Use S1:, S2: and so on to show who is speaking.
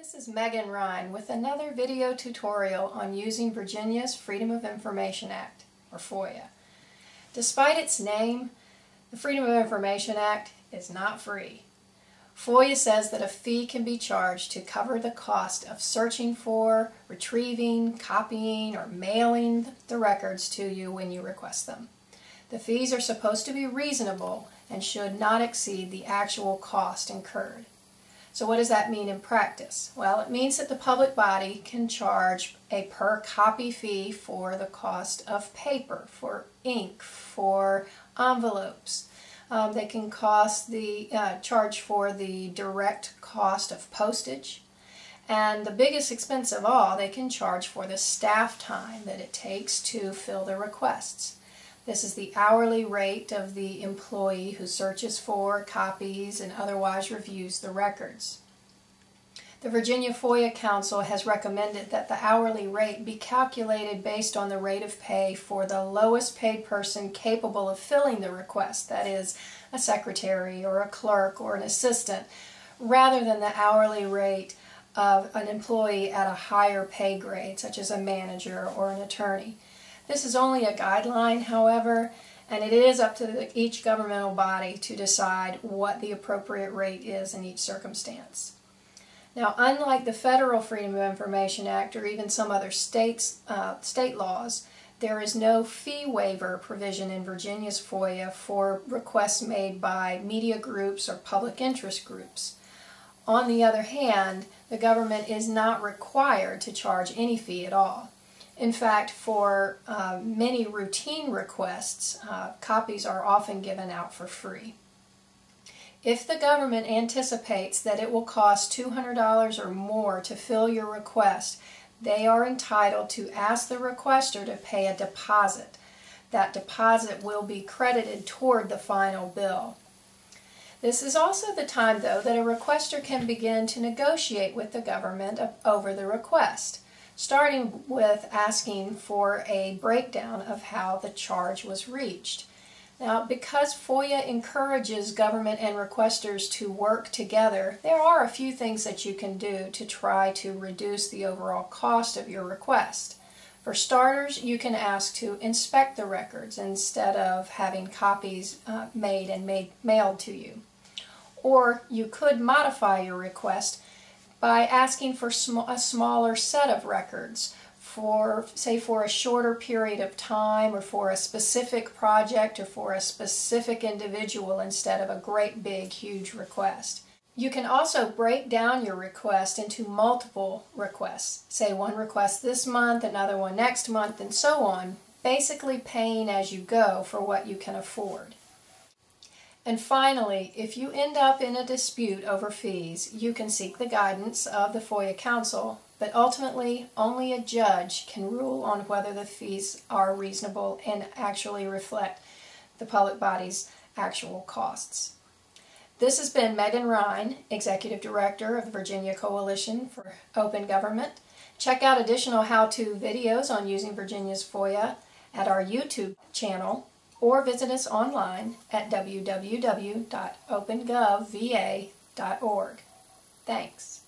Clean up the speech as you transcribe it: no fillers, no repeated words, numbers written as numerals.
S1: This is Megan Ryan with another video tutorial on using Virginia's Freedom of Information Act, or FOIA. Despite its name, the Freedom of Information Act is not free. FOIA says that a fee can be charged to cover the cost of searching for, retrieving, copying, or mailing the records to you when you request them. The fees are supposed to be reasonable and should not exceed the actual cost incurred. So what does that mean in practice? Well, it means that the public body can charge a per copy fee for the cost of paper, for ink, for envelopes. They can charge for the direct cost of postage. And the biggest expense of all, they can charge for the staff time that it takes to fill the requests. This is the hourly rate of the employee who searches for, copies, and otherwise reviews the records. The Virginia FOIA Council has recommended that the hourly rate be calculated based on the rate of pay for the lowest paid person capable of filling the request, that is, a secretary or a clerk or an assistant, rather than the hourly rate of an employee at a higher pay grade, such as a manager or an attorney. This is only a guideline, however, and it is up to each governmental body to decide what the appropriate rate is in each circumstance. Now, unlike the Federal Freedom of Information Act or even some other state laws, there is no fee waiver provision in Virginia's FOIA for requests made by media groups or public interest groups. On the other hand, the government is not required to charge any fee at all. In fact, for many routine requests, copies are often given out for free. If the government anticipates that it will cost $200 or more to fill your request, they are entitled to ask the requester to pay a deposit. That deposit will be credited toward the final bill. This is also the time, though, that a requester can begin to negotiate with the government over the request, starting with asking for a breakdown of how the charge was reached. Now, because FOIA encourages government and requesters to work together, there are a few things that you can do to try to reduce the overall cost of your request. For starters, you can ask to inspect the records instead of having copies made and mailed to you. Or you could modify your request by asking for a smaller set of records for, say, for a shorter period of time or for a specific project or for a specific individual instead of a great big huge request. You can also break down your request into multiple requests, say one request this month, another one next month, and so on, basically paying as you go for what you can afford. And finally, if you end up in a dispute over fees, you can seek the guidance of the FOIA Council, but ultimately only a judge can rule on whether the fees are reasonable and actually reflect the public body's actual costs. This has been Megan Ryan, Executive Director of the Virginia Coalition for Open Government. Check out additional how-to videos on using Virginia's FOIA at our YouTube channel, or visit us online at www.opengovva.org. Thanks.